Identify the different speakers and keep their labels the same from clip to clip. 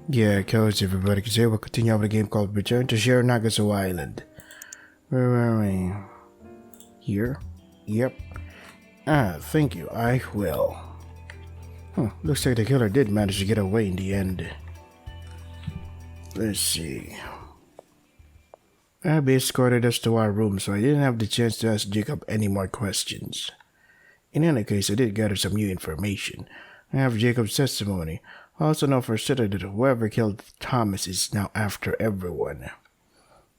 Speaker 1: Yeah, coach, everybody can say we'll continue with a game called Return to Shironagasu Island. Where are we? Here? Yep. Thank you, I will. Looks like the killer did manage to get away in the end. Let's see. Abby escorted us to our room, so I didn't have the chance to ask Jacob any more questions. In any case, I did gather some new information. I have Jacob's testimony. I also know for certain that whoever killed Thomas is now after everyone.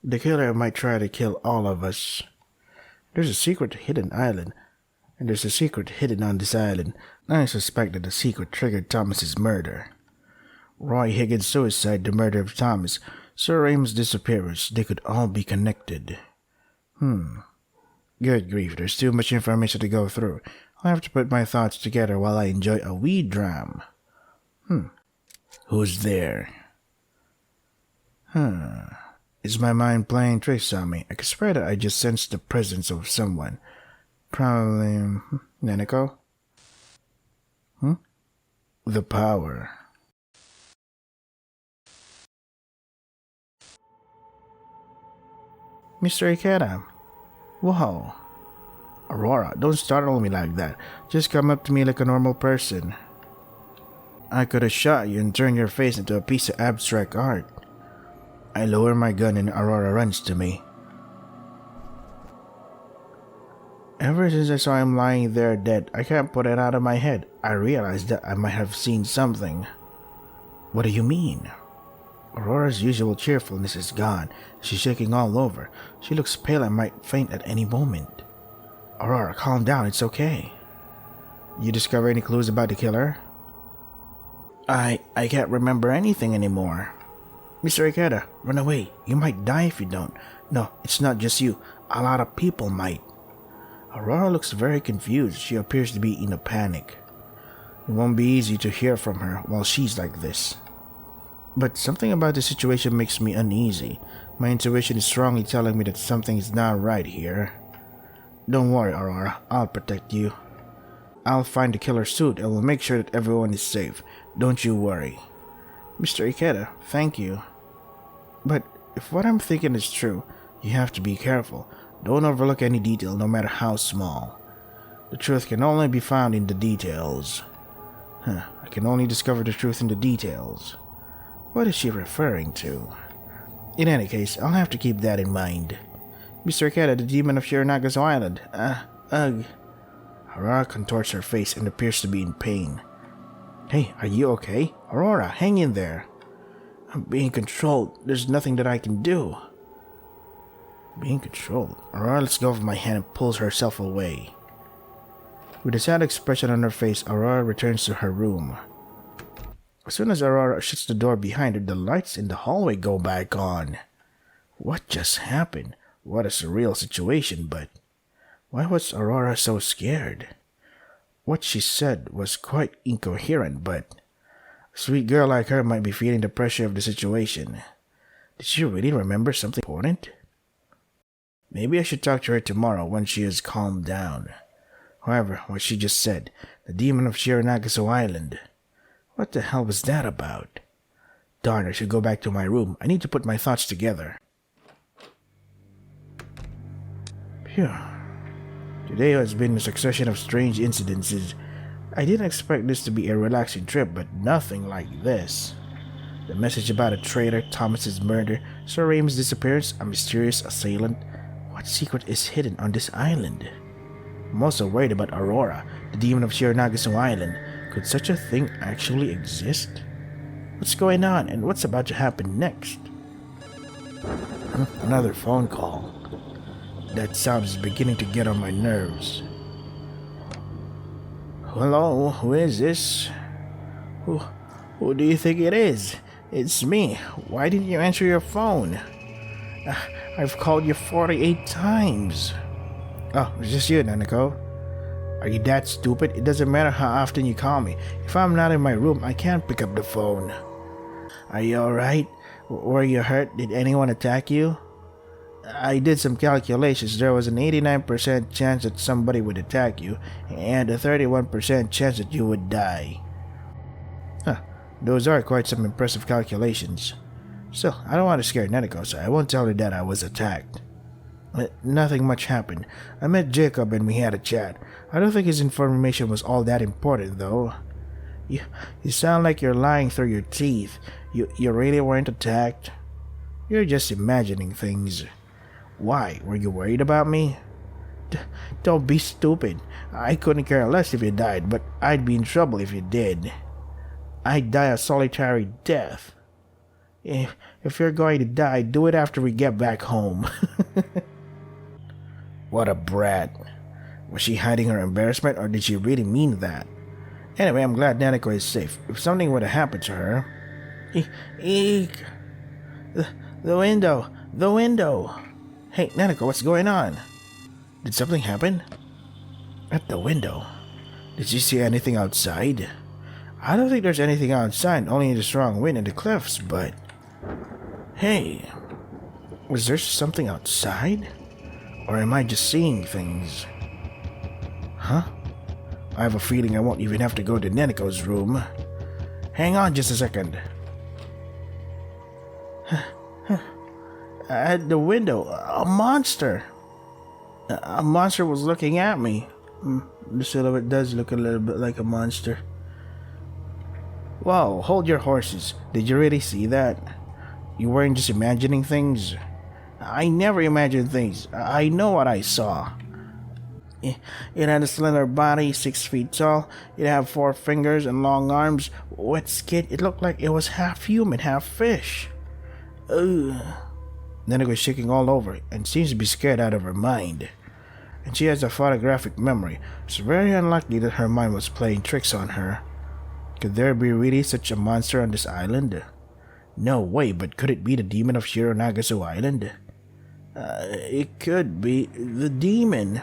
Speaker 1: The killer might try to kill all of us. There's a secret hidden island, and there's a secret hidden on this island. I suspect that the secret triggered Thomas's murder. Roy Higgins' suicide, the murder of Thomas, Sir Raymond's disappearance, they could all be connected. Good grief, there's too much information to go through. I'll have to put my thoughts together while I enjoy a wee dram. Who's there? Is my mind playing tricks on me? I could swear that I just sensed the presence of someone. Probably... Nanako? The power. Mr. Ikeda. Whoa. Aurora, don't startle me like that. Just come up to me like a normal person. I could have shot you and turned your face into a piece of abstract art. I lower my gun and Aurora runs to me. Ever since I saw him lying there dead, I can't put it out of my head. I realized that I might have seen something. What do you mean? Aurora's usual cheerfulness is gone. She's shaking all over. She looks pale and might faint at any moment. Aurora, calm down, it's okay. You discover any clues about the killer? I can't remember anything anymore. Mr. Ikeda, run away. You might die if you don't. No, it's not just you. A lot of people might. Aurora looks very confused. She appears to be in a panic. It won't be easy to hear from her while she's like this. But something about the situation makes me uneasy. My intuition is strongly telling me that something is not right here. Don't worry, Aurora. I'll protect you. I'll find the killer suit and will make sure that everyone is safe. Don't you worry. Mr. Ikeda, thank you. But if what I'm thinking is true, you have to be careful. Don't overlook any detail, no matter how small. The truth can only be found in the details. I can only discover the truth in the details. What is she referring to? In any case, I'll have to keep that in mind. Mr. Ikeda, the demon of Shironagasu Island. Ugh. Aurora contorts her face and appears to be in pain. Hey, are you okay? Aurora, hang in there. I'm being controlled. There's nothing that I can do. Being controlled? Aurora lets go of my hand and pulls herself away. With a sad expression on her face, Aurora returns to her room. As soon as Aurora shuts the door behind her, the lights in the hallway go back on. What just happened? What a surreal situation, but why was Aurora so scared? What she said was quite incoherent, but a sweet girl like her might be feeling the pressure of the situation. Did she really remember something important? Maybe I should talk to her tomorrow when she has calmed down. However, what she just said, the demon of Shironagasu Island. What the hell was that about? Darn, I should go back to my room. I need to put my thoughts together. Phew. Today has been a succession of strange incidences. I didn't expect this to be a relaxing trip, but nothing like this. The message about a traitor, Thomas's murder, Sir Raymond's disappearance, a mysterious assailant. What secret is hidden on this island? I'm also worried about Aurora, the demon of Shironagasu Island. Could such a thing actually exist? What's going on, and what's about to happen next? Another phone call. That sound is beginning to get on my nerves. Hello, who is this? Who do you think it is? It's me. Why didn't you answer your phone? I've called you 48 times. Oh, it's just you, Nanako. Are you that stupid? It doesn't matter how often you call me. If I'm not in my room, I can't pick up the phone. Are you alright? Were you hurt? Did anyone attack you? I did some calculations. There was an 89% chance that somebody would attack you, and a 31% chance that you would die. Those are quite some impressive calculations. Still, I don't want to scare Neneko, so I won't tell her that I was attacked. Nothing much happened. I met Jacob and we had a chat. I don't think his information was all that important, though. You sound like you're lying through your teeth. You really weren't attacked? You're just imagining things. Why? Were you worried about me? Don't be stupid. I couldn't care less if you died, but I'd be in trouble if you did. I'd die a solitary death. If you're going to die, do it after we get back home. What a brat. Was she hiding her embarrassment, or did she really mean that? Anyway, I'm glad Nanako is safe. If something were to happen to her... Eek! The window! The window! Hey, Nanako, what's going on? Did something happen? At the window? Did you see anything outside? I don't think there's anything outside, only the strong wind and the cliffs, but... Hey, was there something outside? Or am I just seeing things? Huh? I have a feeling I won't even have to go to Neneko's room. Hang on just a second. At the window, a monster. A monster was looking at me. The silhouette does look a little bit like a monster. Whoa, hold your horses. Did you really see that? You weren't just imagining things? I never imagine things. I know what I saw. It had a slender body, 6 feet tall. It had 4 fingers and long arms. Wet skin. It looked like it was half human, half fish. Ugh. Then it was shaking all over and seems to be scared out of her mind. And she has a photographic memory. It's very unlikely that her mind was playing tricks on her. Could there be really such a monster on this island? No way, but could it be the demon of Shironagasu Island? It could be the demon.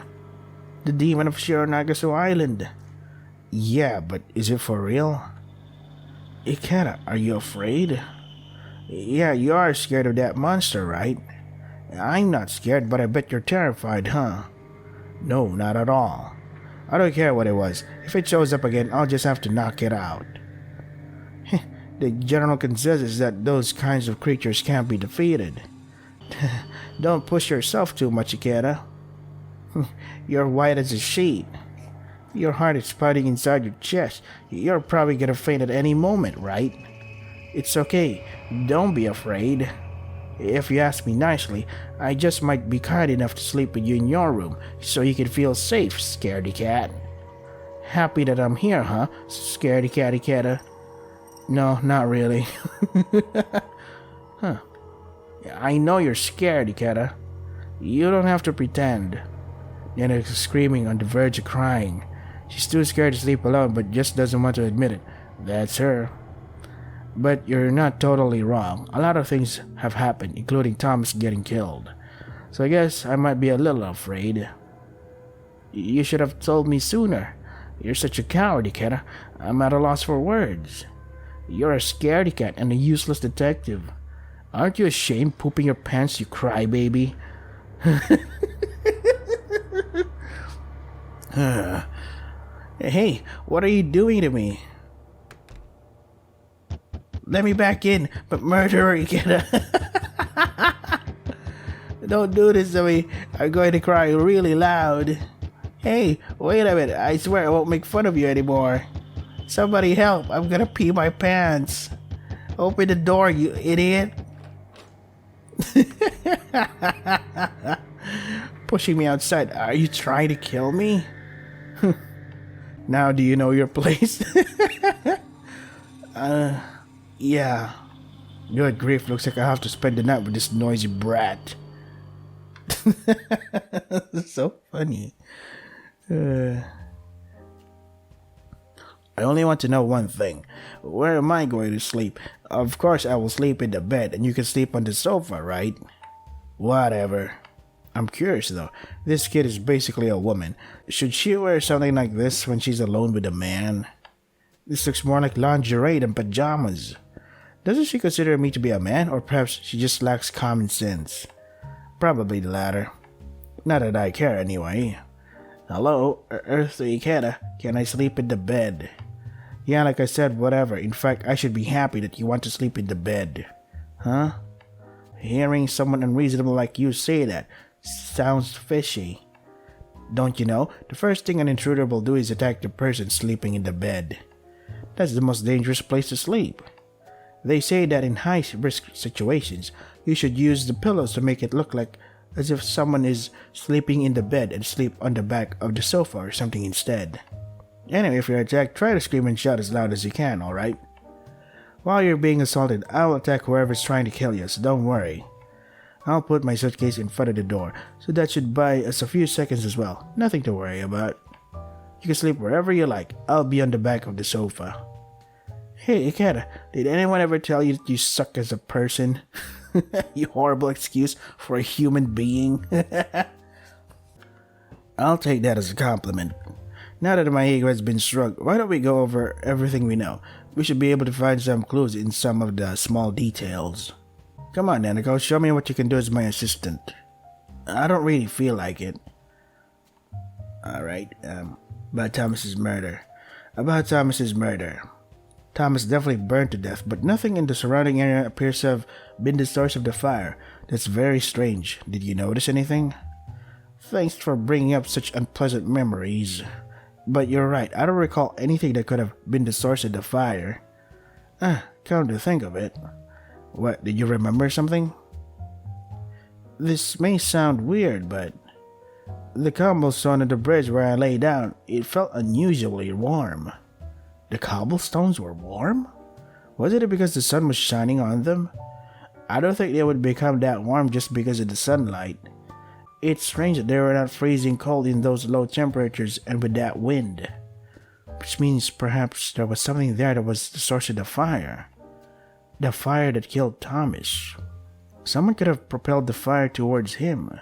Speaker 1: The demon of Shironagasu Island. Yeah, but is it for real? Ikeda, are you afraid? Yeah, you are scared of that monster, right? I'm not scared, but I bet you're terrified, huh? No, not at all. I don't care what it was. If it shows up again, I'll just have to knock it out. The general consensus is that those kinds of creatures can't be defeated. Don't push yourself too much, Ikeda. You're white as a sheet. Your heart is pounding inside your chest. You're probably gonna faint at any moment, right? It's okay. Don't be afraid. If you ask me nicely, I just might be kind enough to sleep with you in your room so you can feel safe, scaredy cat. Happy that I'm here, huh, scaredy catty catta? No, not really. Huh. I know you're scaredy catta. You don't have to pretend. Nana is screaming on the verge of crying. She's too scared to sleep alone but just doesn't want to admit it. That's her. But you're not totally wrong. A lot of things have happened, including Thomas getting killed. So I guess I might be a little afraid. You should have told me sooner. You're such a coward, Ikeda. I'm at a loss for words. You're a scaredy cat and a useless detective. Aren't you ashamed pooping your pants, you crybaby? Hey, what are you doing to me? Let me back in, but murderer, Ikeda. Don't do this to me. I'm going to cry really loud. Hey, wait a minute. I swear I won't make fun of you anymore. Somebody help. I'm gonna pee my pants. Open the door, you idiot. Pushing me outside. Are you trying to kill me? Now do you know your place? Yeah. Good grief, looks like I have to spend the night with this noisy brat. So funny. I only want to know one thing. Where am I going to sleep? Of course I will sleep in the bed and you can sleep on the sofa, right? Whatever. I'm curious though. This kid is basically a woman. Should she wear something like this when she's alone with a man? This looks more like lingerie than pajamas. Doesn't she consider me to be a man, or perhaps she just lacks common sense? Probably the latter. Not that I care anyway. Hello, Earth to Ikeda. Can I sleep in the bed? Yeah, like I said, whatever. In fact, I should be happy that you want to sleep in the bed. Huh? Hearing someone unreasonable like you say that sounds fishy. Don't you know, the first thing an intruder will do is attack the person sleeping in the bed. That's the most dangerous place to sleep. They say that in high-risk situations, you should use the pillows to make it look like as if someone is sleeping in the bed and sleep on the back of the sofa or something instead. Anyway, if you're attacked, try to scream and shout as loud as you can, alright? While you're being assaulted, I'll attack whoever's trying to kill you, so don't worry. I'll put my suitcase in front of the door, so that should buy us a few seconds as well. Nothing to worry about. You can sleep wherever you like. I'll be on the back of the sofa. Hey, Ikeda, did anyone ever tell you that you suck as a person? You horrible excuse for a human being. I'll take that as a compliment. Now that my ego has been stroked, why don't we go over everything we know? We should be able to find some clues in some of the small details. Come on, Nanako, show me what you can do as my assistant. I don't really feel like it. Alright, about Thomas's murder. Thomas definitely burned to death, but nothing in the surrounding area appears to have been the source of the fire. That's very strange. Did you notice anything? Thanks for bringing up such unpleasant memories. But you're right, I don't recall anything that could have been the source of the fire. Come to think of it. What, did you remember something? This may sound weird, but the cobblestone on the bridge where I lay down, it felt unusually warm. The cobblestones were warm? Was it because the sun was shining on them? I don't think they would become that warm just because of the sunlight. It's strange that they were not freezing cold in those low temperatures and with that wind. Which means perhaps there was something there that was the source of the fire. The fire that killed Thomas. Someone could have propelled the fire towards him.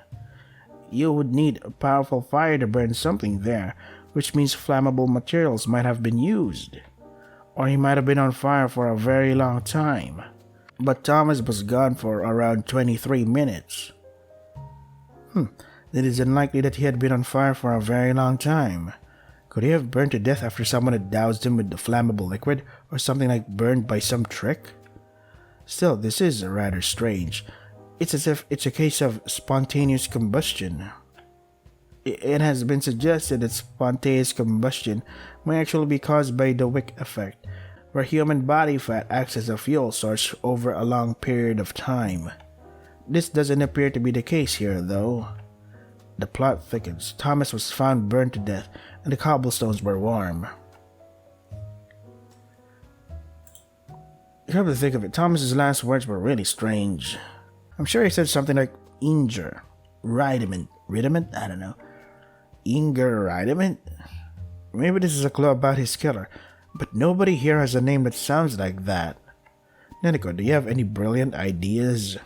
Speaker 1: You would need a powerful fire to burn something there, which means flammable materials might have been used. Or he might have been on fire for a very long time. But Thomas was gone for around 23 minutes. It is unlikely that he had been on fire for a very long time. Could he have burned to death after someone had doused him with the flammable liquid, or something like burned by some trick? Still, this is rather strange. It's as if it's a case of spontaneous combustion. It has been suggested that spontaneous combustion may actually be caused by the wick effect, where human body fat acts as a fuel source over a long period of time. This doesn't appear to be the case here, though. The plot thickens. Thomas was found burned to death, and the cobblestones were warm. Come to think of it, Thomas's last words were really strange. I'm sure he said something like Inger, Ridiment, I don't know. Inger Ridiment? Maybe this is a clue about his killer, but nobody here has a name that sounds like that. Neneko, do you have any brilliant ideas?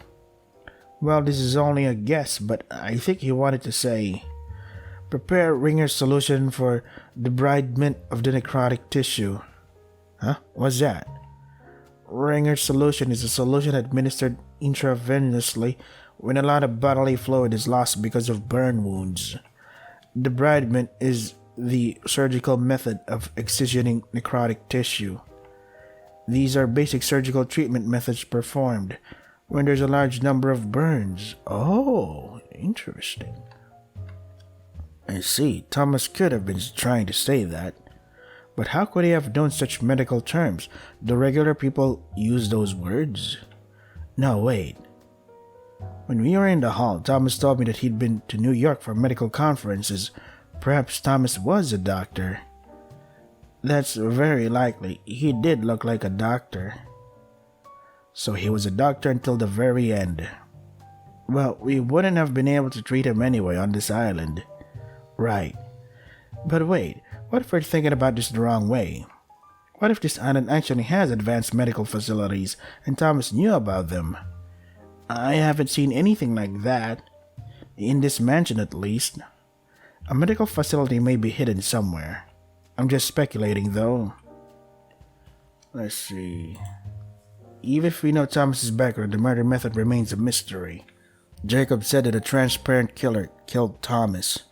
Speaker 1: Well, this is only a guess, but I think he wanted to say, prepare Ringer's solution for debridement of the necrotic tissue. Huh? What's that? Ringer's solution is a solution administered intravenously when a lot of bodily fluid is lost because of burn wounds. Debridement is the surgical method of excisioning necrotic tissue. These are basic surgical treatment methods performed when there's a large number of burns. Oh, interesting. I see. Thomas could have been trying to say that. But how could he have known such medical terms? Do regular people use those words? No, wait. When we were in the hall, Thomas told me that he'd been to New York for medical conferences. Perhaps Thomas was a doctor. That's very likely. He did look like a doctor. So he was a doctor until the very end. Well, we wouldn't have been able to treat him anyway on this island. Right. But wait, what if we're thinking about this the wrong way? What if this island actually has advanced medical facilities and Thomas knew about them? I haven't seen anything like that. In this mansion, at least. A medical facility may be hidden somewhere. I'm just speculating, though. Let's see. Even if we know Thomas's background, the murder method remains a mystery. Jacob said that a transparent killer killed Thomas.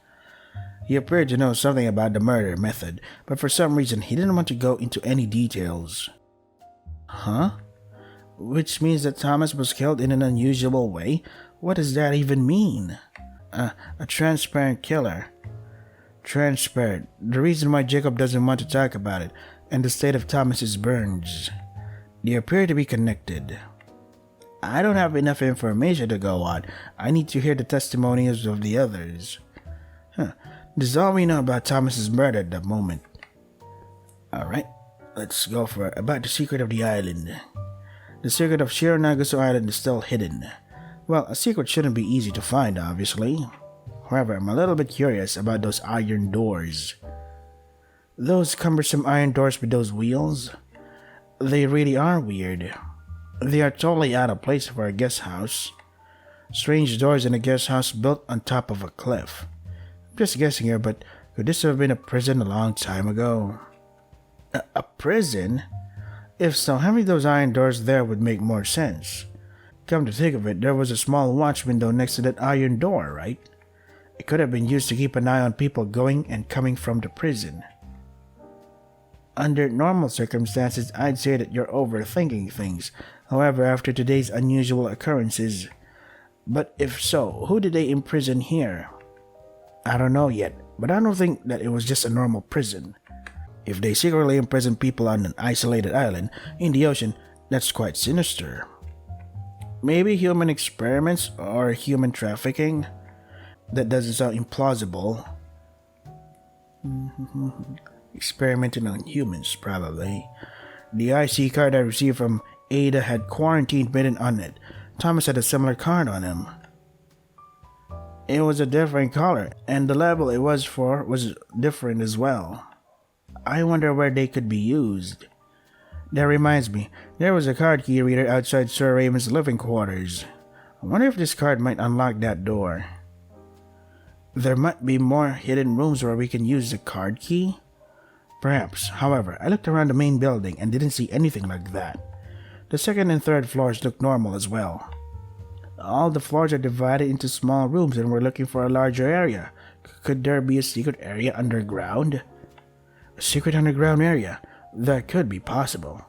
Speaker 1: He appeared to know something about the murder method, but for some reason he didn't want to go into any details. Huh? Which means that Thomas was killed in an unusual way? What does that even mean? A transparent killer. Transparent. The reason why Jacob doesn't want to talk about it, and the state of Thomas's burns. They appear to be connected. I don't have enough information to go on. I need to hear the testimonials of the others. This is all we know about Thomas's murder at the moment. Alright, let's go for it. About the secret of the island. The secret of Shironagasu Island is still hidden. Well, a secret shouldn't be easy to find, obviously. However, I'm a little bit curious about those iron doors. Those cumbersome iron doors with those wheels? They really are weird. They are totally out of place for a guest house. Strange doors in a guest house built on top of a cliff. I'm just guessing here, but could this have been a prison a long time ago? A prison? If so, having those iron doors there would make more sense. Come to think of it, there was a small watch window next to that iron door, right? It could have been used to keep an eye on people going and coming from the prison. Under normal circumstances, I'd say that you're overthinking things. However, after today's unusual occurrences... But if so, who did they imprison here? I don't know yet, but I don't think that it was just a normal prison. If they secretly imprison people on an isolated island in the ocean, that's quite sinister. Maybe human experiments or human trafficking? That doesn't sound implausible. Experimenting on humans, probably. The IC card I received from Ada had quarantine written on it. Thomas had a similar card on him. It was a different color, and the level it was for was different as well. I wonder where they could be used. That reminds me, there was a card key reader outside Sir Raymond's living quarters. I wonder if this card might unlock that door. There might be more hidden rooms where we can use the card key? Perhaps. However, I looked around the main building and didn't see anything like that. The second and third floors look normal as well. All the floors are divided into small rooms and we're looking for a larger area. Could there be a secret area underground? A secret underground area? That could be possible.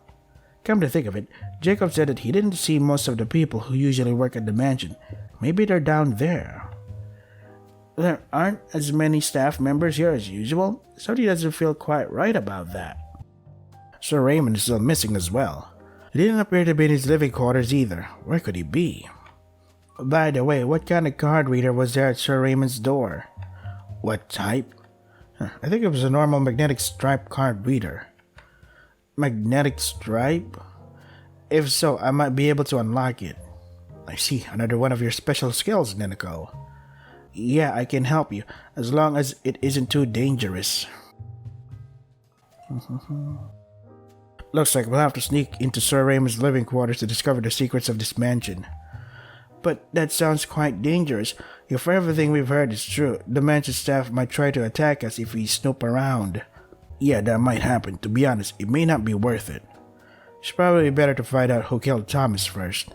Speaker 1: Come to think of it, Jacob said that he didn't see most of the people who usually work at the mansion. Maybe they're down there. There aren't as many staff members here as usual. Something doesn't feel quite right about that. Sir Raymond is still missing as well. He didn't appear to be in his living quarters either. Where could he be? By the way, what kind of card reader was there at Sir Raymond's door? What type? I think it was a normal magnetic stripe card reader. Magnetic stripe? If so, I might be able to unlock it. I see, another one of your special skills, Neneko. Yeah, I can help you, as long as it isn't too dangerous. Looks like we'll have to sneak into Sir Raymond's living quarters to discover the secrets of this mansion. But that sounds quite dangerous. If everything we've heard is true, the mansion staff might try to attack us if we snoop around. Yeah, that might happen. To be honest, it may not be worth it. It's probably better to find out who killed Thomas first.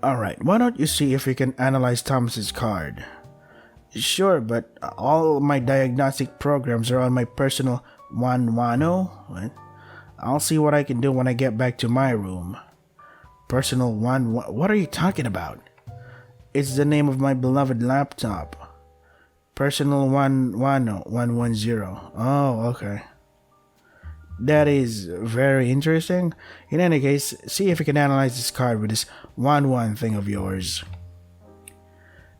Speaker 1: Alright, why don't you see if you can analyze Thomas's card? Sure, but all my diagnostic programs are on my personal Wano? What? I'll see what I can do when I get back to my room. Personal what are you talking about? It's the name of my beloved laptop. Personal Wano 110. Oh, okay. That is very interesting. In any case, see if you can analyze this card with this 1-1 thing of yours.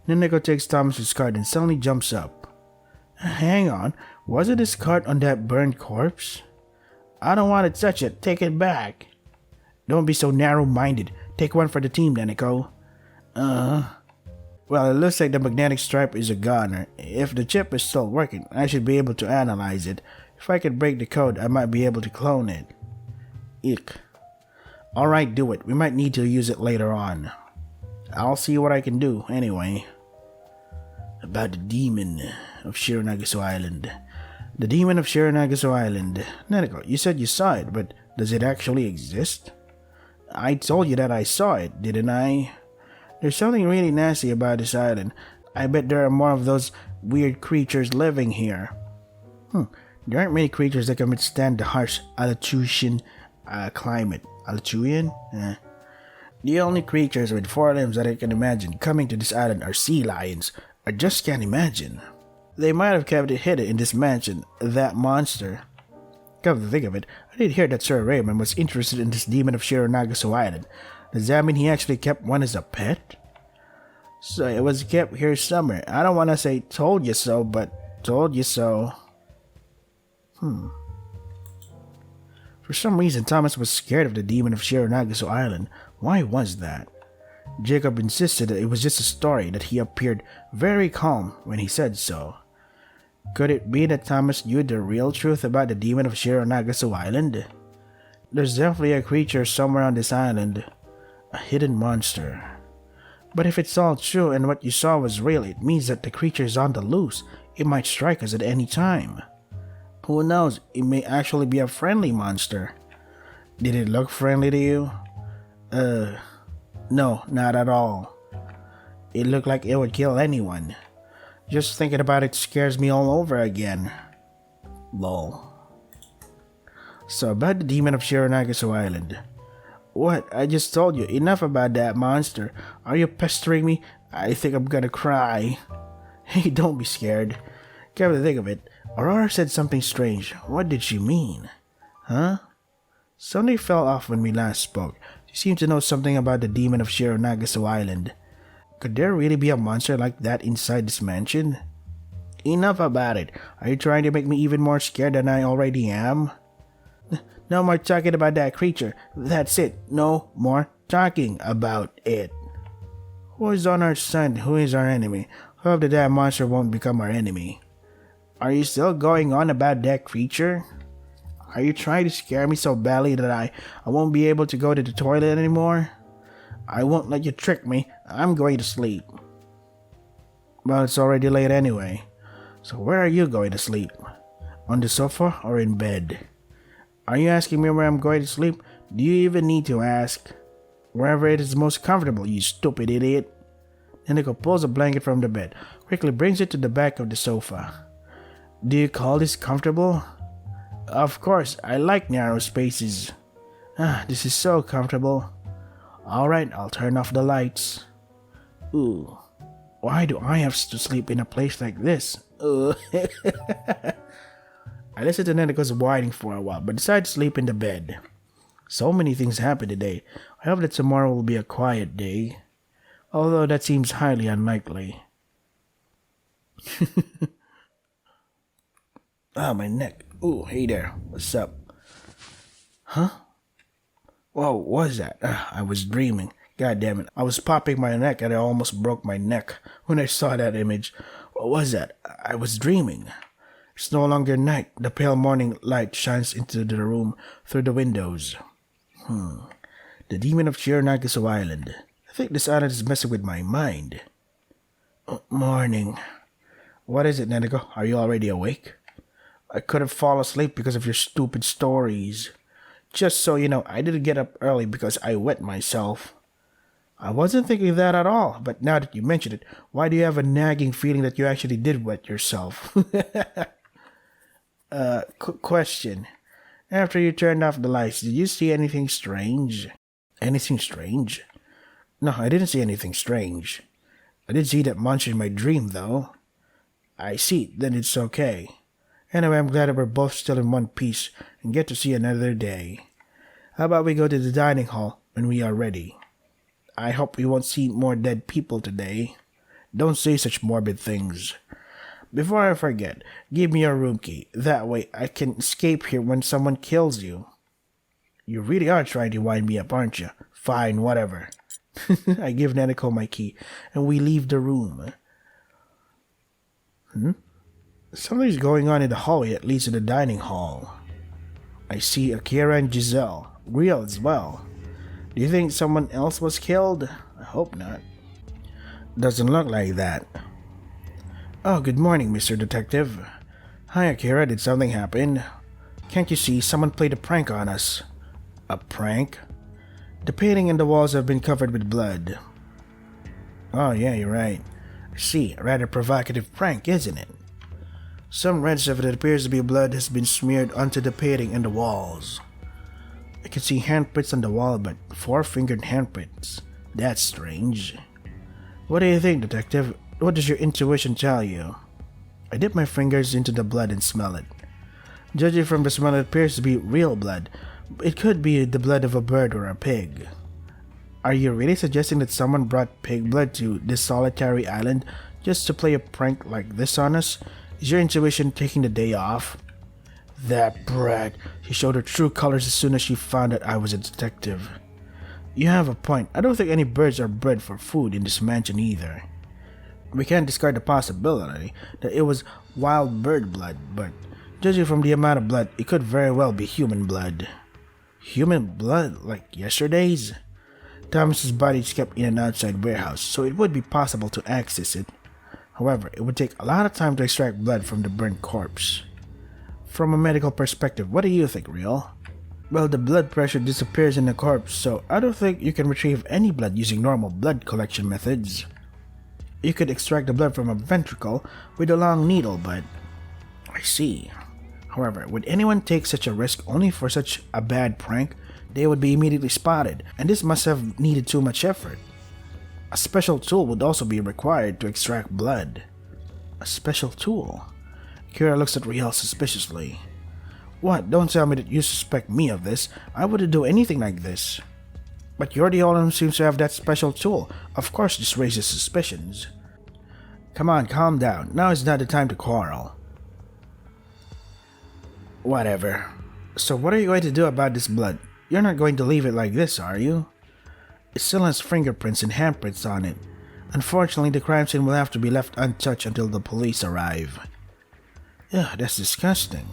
Speaker 1: Neneko takes Thomas's card and suddenly jumps up. Hang on, wasn't this card on that burned corpse? I don't want to touch it, take it back. Don't be so narrow-minded. Take one for the team, Neneko. Well, it looks like the magnetic stripe is a goner. If the chip is still working, I should be able to analyze it. If I could break the code, I might be able to clone it. Eek. Alright, do it. We might need to use it later on. I'll see what I can do, anyway. About the demon of Shironagasu Island. The demon of Shironagasu Island. Neneko, you said you saw it, but does it actually exist? I told you that I saw it, didn't I? There's something really nasty about this island. I bet there are more of those weird creatures living here. There aren't many creatures that can withstand the harsh Alatusian climate. Alatuian? The only creatures with 4 limbs that I can imagine coming to this island are sea lions. I just can't imagine. They might have kept it hidden in this mansion, that monster. Come to think of it, I did hear that Sir Raymond was interested in this demon of Shironagasu Island. Does that mean he actually kept one as a pet? So it was kept here somewhere. I don't want to say told you so, but told you so. For some reason, Thomas was scared of the demon of Shironagasu Island. Why was that? Jacob insisted that it was just a story, that he appeared very calm when he said so. Could it be that Thomas knew the real truth about the demon of Shironagasu Island? There's definitely a creature somewhere on this island. A hidden monster. But if it's all true and what you saw was real, it means that the creature is on the loose. It might strike us at any time. Who knows, it may actually be a friendly monster. Did it look friendly to you? No, not at all. It looked like it would kill anyone. Just thinking about it scares me all over again. Lol. So about the demon of Shironagasu Island. What? I just told you. Enough about that monster. Are you pestering me? I think I'm gonna cry. Hey, don't be scared. Come to think of it, Aurora said something strange. What did she mean? Huh? Something fell off when we last spoke. She seemed to know something about the demon of Shironagasu Island. Could there really be a monster like that inside this mansion? Enough about it. Are you trying to make me even more scared than I already am? No more talking about that creature. That's it. No more talking about it. Who is on our side? Who is our enemy? Hope that monster won't become our enemy. Are you still going on about that creature? Are you trying to scare me so badly that I won't be able to go to the toilet anymore? I won't let you trick me. I'm going to sleep. Well, it's already late anyway. So where are you going to sleep? On the sofa or in bed? Are you asking me where I'm going to sleep? Do you even need to ask? Wherever it is most comfortable, you stupid idiot. Neneko pulls a blanket from the bed, quickly brings it to the back of the sofa. Do you call this comfortable? Of course, I like narrow spaces. This is so comfortable. Alright, I'll turn off the lights. Ooh, why do I have to sleep in a place like this? I listened to Neneko's whining for a while, but decided to sleep in the bed. So many things happened today. I hope that tomorrow will be a quiet day. Although that seems highly unlikely. My neck. Ooh, hey there. What's up? Huh? Whoa, what was that? I was dreaming. God damn it. I was popping my neck and I almost broke my neck when I saw that image. What was that? I was dreaming. It's no longer night. The pale morning light shines into the room through the windows. The demon of Shironagasu Island. I think this island is messing with my mind. Morning. What is it, Neneko? Are you already awake? I couldn't fall asleep because of your stupid stories. Just so you know, I didn't get up early because I wet myself. I wasn't thinking that at all, but now that you mention it, why do you have a nagging feeling that you actually did wet yourself? Question. After you turned off the lights, did you see anything strange? Anything strange? No, I didn't see anything strange. I did see that monster in my dream, though. I see, then it's okay. Anyway, I'm glad that we're both still in one piece and get to see another day. How about we go to the dining hall when we are ready? I hope we won't see more dead people today. Don't say such morbid things. Before I forget, give me your room key. That way I can escape here when someone kills you. You really are trying to wind me up, aren't you? Fine, whatever. I give Neneko my key, and we leave the room. Something's going on in the hallway that leads to the dining hall. I see Akira and Giselle, real as well. Do you think someone else was killed? I hope not. Doesn't look like that. Oh, good morning, Mr. Detective. Hi, Akira, did something happen? Can't you see someone played a prank on us? A prank? The painting and the walls have been covered with blood. Oh, yeah, you're right. See, a rather provocative prank, isn't it? Some red stuff that appears to be blood has been smeared onto the painting and the walls. I can see handprints on the wall, but four-fingered handprints. That's strange. What do you think, detective? What does your intuition tell you? I dip my fingers into the blood and smell it. Judging from the smell, it appears to be real blood. It could be the blood of a bird or a pig. Are you really suggesting that someone brought pig blood to this solitary island just to play a prank like this on us? Is your intuition taking the day off? That brat. She showed her true colors as soon as she found that I was a detective. You have a point. I don't think any birds are bred for food in this mansion either. We can't discard the possibility that it was wild bird blood, but judging from the amount of blood, it could very well be human blood. Human blood? Like yesterday's? Thomas's body is kept in an outside warehouse, so it would be possible to access it. However, it would take a lot of time to extract blood from the burnt corpse. From a medical perspective, what do you think, Real? Well, the blood pressure disappears in the corpse, so I don't think you can retrieve any blood using normal blood collection methods. You could extract the blood from a ventricle with a long needle, but... I see. However, would anyone take such a risk only for such a bad prank? They would be immediately spotted, and this must have needed too much effort. A special tool would also be required to extract blood. A special tool? Kira looks at Riel suspiciously. What? Don't tell me that you suspect me of this. I wouldn't do anything like this. But you're the only one who seems to have that special tool. Of course this raises suspicions. Come on, calm down. Now is not the time to quarrel. Whatever. So what are you going to do about this blood? You're not going to leave it like this, are you? It still has fingerprints and handprints on it. Unfortunately, the crime scene will have to be left untouched until the police arrive. Ugh, that's disgusting.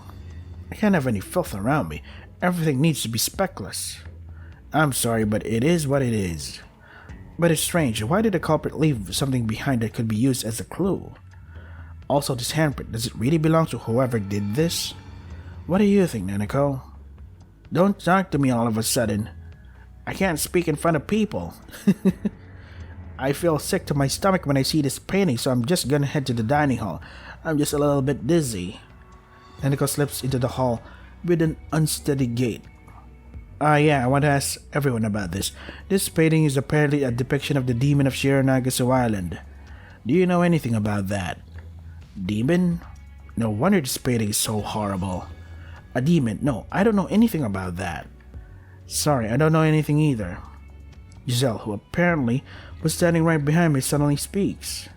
Speaker 1: I can't have any filth around me. Everything needs to be speckless. I'm sorry, but it is what it is. But it's strange. Why did the culprit leave something behind that could be used as a clue? Also, this handprint, does it really belong to whoever did this? What do you think, Nanako? Don't talk to me all of a sudden. I can't speak in front of people. I feel sick to my stomach when I see this painting, so I'm just gonna head to the dining hall. I'm just a little bit dizzy. Nanako slips into the hall with an unsteady gait. Yeah, I want to ask everyone about this. This painting is apparently a depiction of the demon of Shironagasu Island. Do you know anything about that? Demon? No wonder this painting is so horrible. A demon? No, I don't know anything about that. Sorry, I don't know anything either. Giselle, who apparently was standing right behind me, suddenly speaks.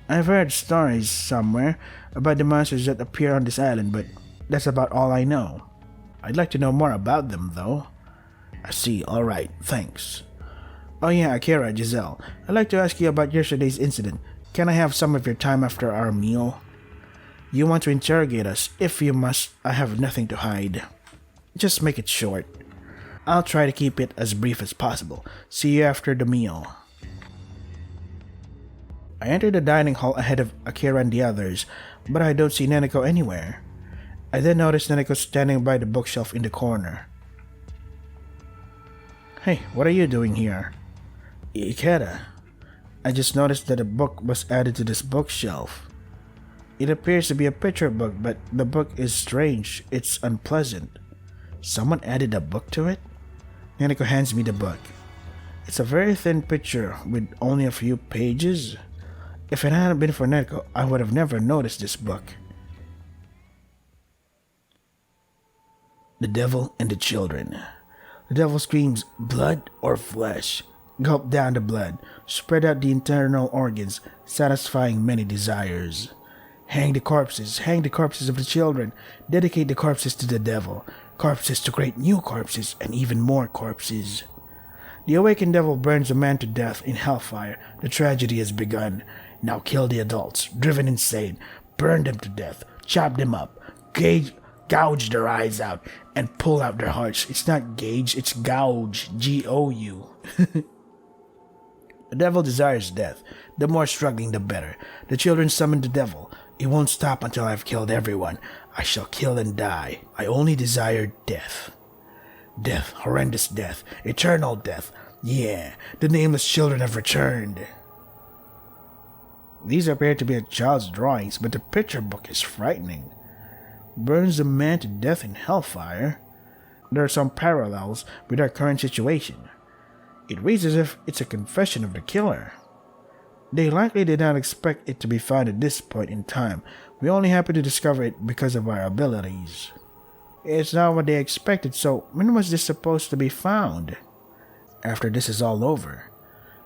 Speaker 1: I've heard stories somewhere about the monsters that appear on this island, but that's about all I know. I'd like to know more about them, though. I see, alright, thanks. Oh yeah, Akira, Giselle, I'd like to ask you about yesterday's incident. Can I have some of your time after our meal? You want to interrogate us? If you must, I have nothing to hide. Just make it short. I'll try to keep it as brief as possible. See you after the meal. I enter the dining hall ahead of Akira and the others, but I don't see Nanako anywhere. I then notice Nanako standing by the bookshelf in the corner. Hey, what are you doing here? Ikeda. I just noticed that a book was added to this bookshelf. It appears to be a picture book, but the book is strange. It's unpleasant. Someone added a book to it? Nanako hands me the book. It's a very thin picture with only a few pages. If it hadn't been for Nanako, I would have never noticed this book. The Devil and the Children. The devil screams, blood or flesh? Gulp down the blood, spread out the internal organs, satisfying many desires. Hang the corpses of the children, dedicate the corpses to the devil, corpses to create new corpses and even more corpses. The awakened devil burns a man to death in hellfire. The tragedy has begun. Now kill the adults, driven insane, burn them to death, chop them up, gouge their eyes out, and pull out their hearts. It's not gauge, it's gouge, G-O-U. The devil desires death. The more struggling, the better. The children summon the devil. It won't stop until I've killed everyone. I shall kill and die. I only desire death. Death, horrendous death, eternal death. Yeah, the nameless children have returned. These appear to be a child's drawings, but the picture book is frightening. Burns the man to death in hellfire. There are some parallels with our current situation. It reads as if it's a confession of the killer. They likely did not expect it to be found at this point in time. We only happened to discover it because of our abilities. It's not what they expected, so when was this supposed to be found? After this is all over.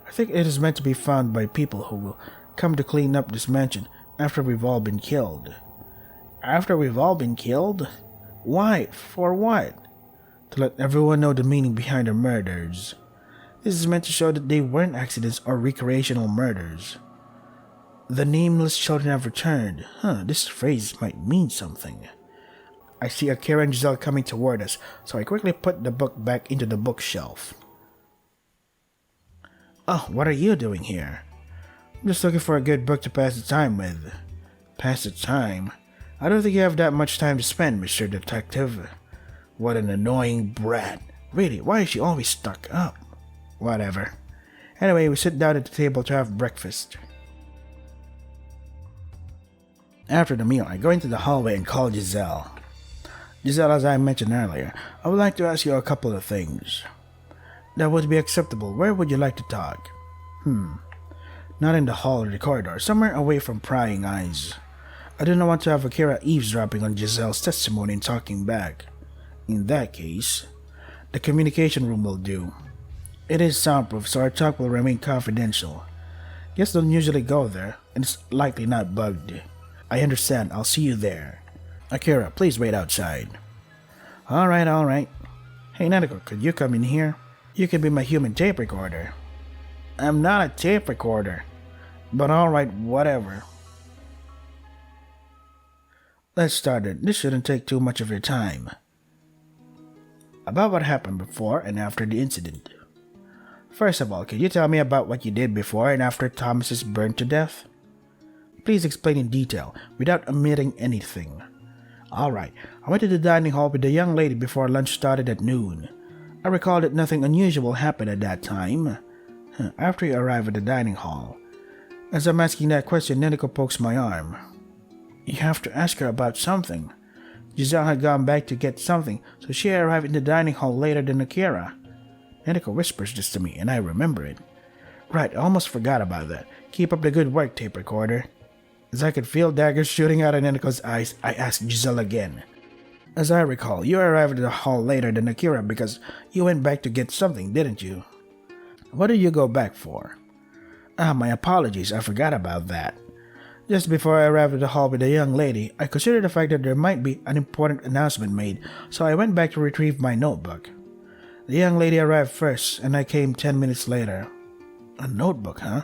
Speaker 1: I think it is meant to be found by people who will come to clean up this mansion after we've all been killed. After we've all been killed? Why? For what? To let everyone know the meaning behind our murders. This is meant to show that they weren't accidents or recreational murders. The nameless children have returned. This phrase might mean something. I see Akira and Giselle coming toward us, so I quickly put the book back into the bookshelf. Oh, what are you doing here? I'm just looking for a good book to pass the time with. Pass the time? I don't think you have that much time to spend, Mr. Detective. What an annoying brat. Really, why is she always stuck up? Whatever. Anyway, we sit down at the table to have breakfast. After the meal, I go into the hallway and call Giselle. Giselle, as I mentioned earlier, I would like to ask you a couple of things. That would be acceptable. Where would you like to talk? Not in the hall or the corridor, somewhere away from prying eyes. I do not want to have Akira eavesdropping on Giselle's testimony and talking back. In that case, the communication room will do. It is soundproof, so our talk will remain confidential. Guests don't usually go there, and it's likely not bugged. I understand. I'll see you there. Akira, please wait outside. Alright. Hey, Nanako, could you come in here? You can be my human tape recorder. I'm not a tape recorder. But alright, whatever. Let's start it. This shouldn't take too much of your time. About what happened before and after the incident. First of all, could you tell me about what you did before and after Thomas is burned to death? Please explain in detail, without omitting anything. Alright, I went to the dining hall with the young lady before lunch started at noon. I recall that nothing unusual happened at that time. After you arrive at the dining hall. As I'm asking that question, Neneko pokes my arm. You have to ask her about something. Giselle had gone back to get something, so she arrived in the dining hall later than Akira. Neneko whispers this to me, and I remember it. Right, I almost forgot about that. Keep up the good work, tape recorder. As I could feel daggers shooting out of Neneko's eyes, I asked Giselle again. As I recall, you arrived at the hall later than Akira because you went back to get something, didn't you? What did you go back for? My apologies, I forgot about that. Just before I arrived at the hall with the young lady, I considered the fact that there might be an important announcement made, so I went back to retrieve my notebook. The young lady arrived first, and I came 10 minutes later. A notebook, huh?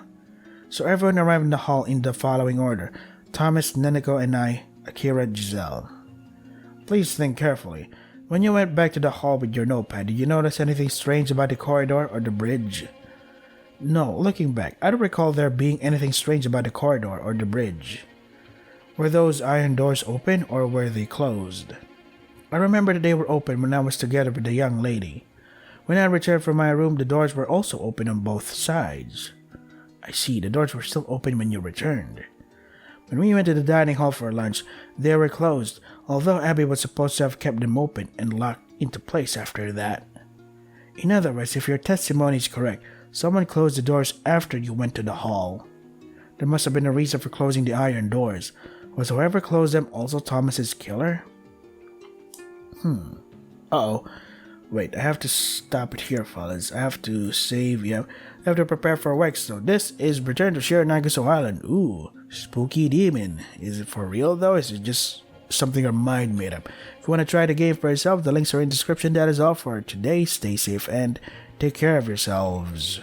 Speaker 1: So everyone arrived in the hall in the following order. Thomas, Neneko, and I, Akira, Giselle. Please think carefully. When you went back to the hall with your notepad, did you notice anything strange about the corridor or the bridge? No, looking back, I don't recall there being anything strange about the corridor or the bridge. Were those iron doors open or were they closed? I remember that they were open when I was together with the young lady. When I returned from my room, the doors were also open on both sides. I see, the doors were still open when you returned. When we went to the dining hall for lunch, they were closed, although Abby was supposed to have kept them open and locked into place after that. In other words, if your testimony is correct, someone closed the doors after you went to the hall. There must have been a reason for closing the iron doors. Was whoever closed them also Thomas's killer? Uh-oh. Wait, I have to stop it here, fellas. I have to save, I have to prepare for work. So this is Return to Shironagasu Island. Ooh, spooky demon. Is it for real though? Is it just something our mind made up? If you want to try the game for yourself, the links are in the description. That is all for today. Stay safe and take care of yourselves.